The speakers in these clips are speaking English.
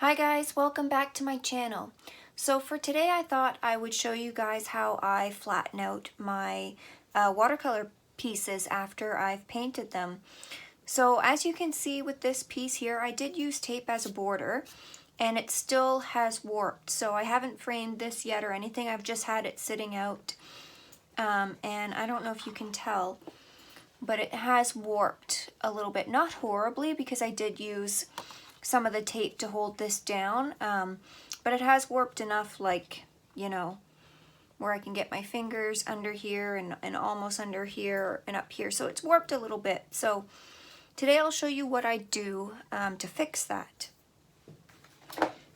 Hi guys, welcome back to my channel. So for today I thought I would show you guys how I flatten out my watercolor pieces after I've painted them. So as you can see with this piece here, I did use tape as a border and it still has warped. So I haven't framed this yet or anything, I've just had it sitting out and I don't know if you can tell, but it has warped a little bit. Not horribly because I did use some of the tape to hold this down, but it has warped enough, like, you know, where I can get my fingers under here and almost under here and up here. So it's warped a little bit. So today I'll show you what I do to fix that.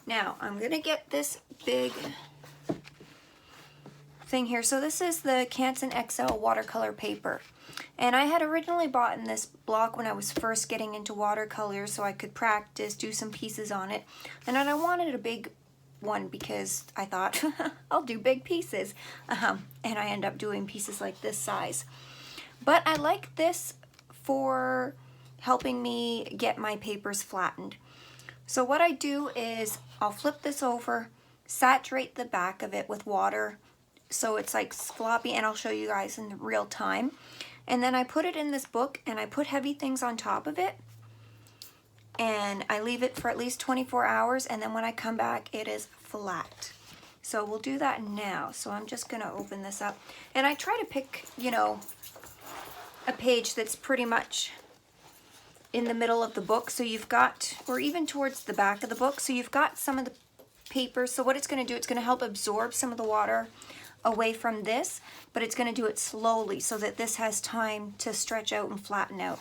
Now I'm gonna get this big thing here. So this is the Canson XL watercolor paper. And I had originally bought in this block when I was first getting into watercolors so I could practice, do some pieces on it. And then I wanted a big one because I thought, I'll do big pieces. And I end up doing pieces like this size. But I like this for helping me get my papers flattened. So what I do is I'll flip this over, saturate the back of it with water so it's like floppy, and I'll show you guys in real time. And then I put it in this book and I put heavy things on top of it and I leave it for at least 24 hours, and then when I come back it is flat. So we'll do that now. So I'm just gonna open this up and I try to pick, you know, a page that's pretty much in the middle of the book, so you've got, or even towards the back of the book, so you've got some of the paper. So what it's going to do, it's going to help absorb some of the water away from this, but it's going to do it slowly so that this has time to stretch out and flatten out.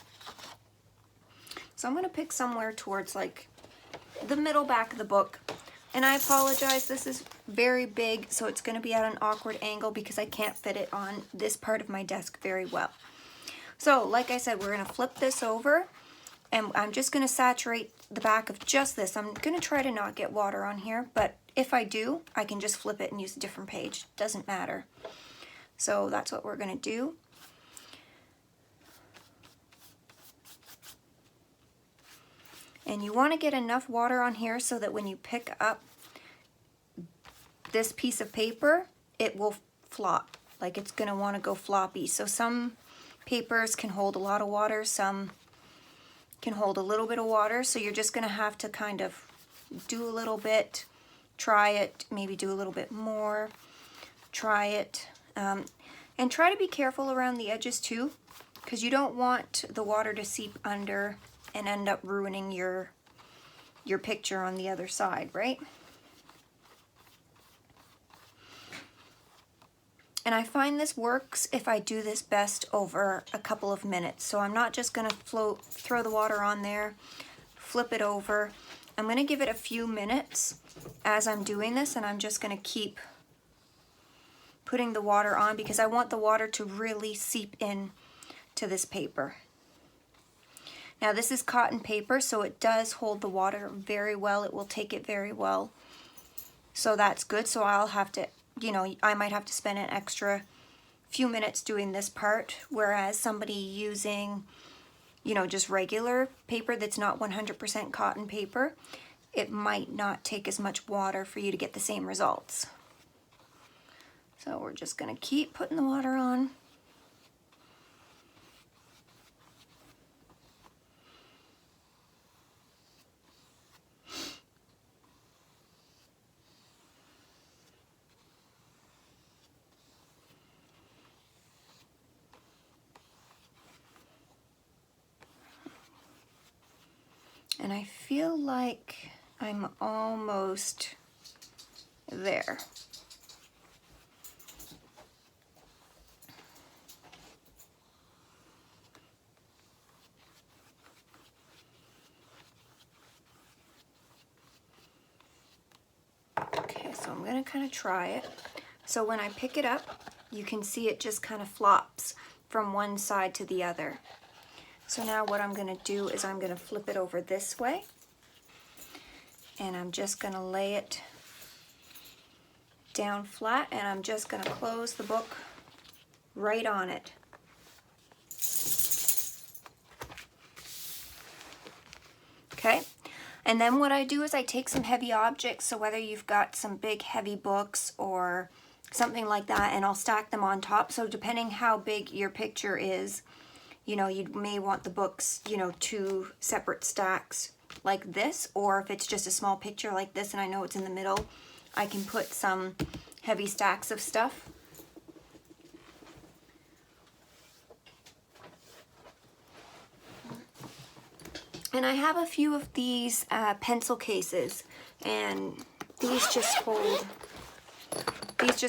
So I'm going to pick somewhere towards like the middle back of the book, and I apologize, this is very big, so it's going to be at an awkward angle because I can't fit it on this part of my desk very well. So like I said, we're going to flip this over and I'm just going to saturate the back of just this. I'm going to try to not get water on here, but if I do, I can just flip it and use a different page. Doesn't matter. So that's what we're going to do. And you want to get enough water on here so that when you pick up this piece of paper, it will flop. Like it's going to want to go floppy. So some papers can hold a lot of water, some can hold a little bit of water, so you're just going to have to kind of do a little bit, try it, maybe do a little bit more, try it, and try to be careful around the edges too, because you don't want the water to seep under and end up ruining your picture on the other side, right? And I find this works if I do this best over a couple of minutes. So I'm not just going to throw the water on there, flip it over. I'm going to give it a few minutes as I'm doing this, and I'm just going to keep putting the water on because I want the water to really seep in to this paper. Now this is cotton paper, so it does hold the water very well. It will take it very well. So that's good. So I'll have to, you know, I might have to spend an extra few minutes doing this part, whereas somebody using, you know, just regular paper that's not 100% cotton paper, it might not take as much water for you to get the same results. So we're just going to keep putting the water on. And I feel like I'm almost there. Okay, so I'm going to kind of try it. So when I pick it up, you can see it just kind of flops from one side to the other. So now what I'm going to do is I'm going to flip it over this way, and I'm just going to lay it down flat, and I'm just going to close the book right on it. Okay, And then what I do is I take some heavy objects, so whether you've got some big heavy books or something like that, and I'll stack them on top. So depending how big your picture is, you know, you may want the books, you know, 2 separate stacks like this, or if it's just a small picture like this and I know it's in the middle, I can put some heavy stacks of stuff. And I have a few of these pencil cases, and these just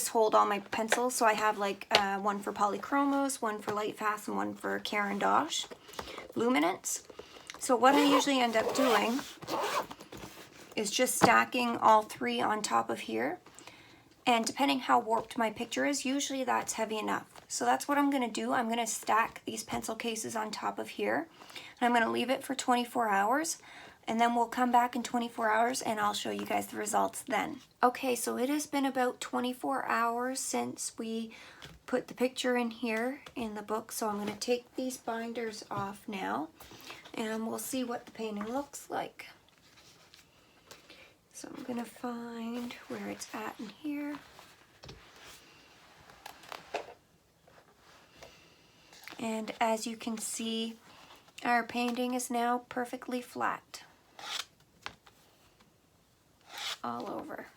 hold all my pencils. So I have like one for polychromos, one for light fast, and one for Caran d'Ache luminance. So what I usually end up doing is just stacking all 3 on top of here. And depending how warped my picture is, usually that's heavy enough. So that's what I'm going to do. I'm going to stack these pencil cases on top of here. And I'm going to leave it for 24 hours. And then we'll come back in 24 hours and I'll show you guys the results then. Okay, so it has been about 24 hours since we put the picture in here in the book. So I'm going to take these binders off now and we'll see what the painting looks like. So I'm going to find where it's at in here. And as you can see, our painting is now perfectly flat all over.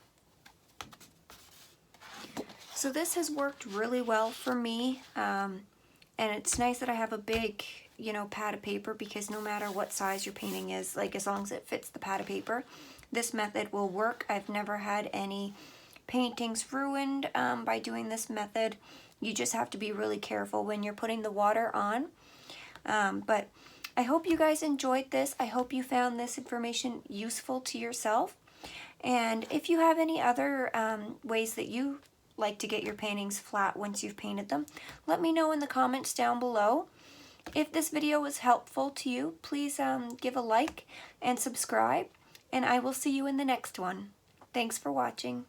So this has worked really well for me, and it's nice that I have a big, you know, pad of paper, because no matter what size your painting is, like as long as it fits the pad of paper, this method will work. I've never had any paintings ruined by doing this method. You just have to be really careful when you're putting the water on. But I hope you guys enjoyed this. I hope you found this information useful to yourself. And if you have any other ways that you like to get your paintings flat once you've painted them, let me know in the comments down below. If this video was helpful to you, please give a like and subscribe, and I will see you in the next one. Thanks for watching.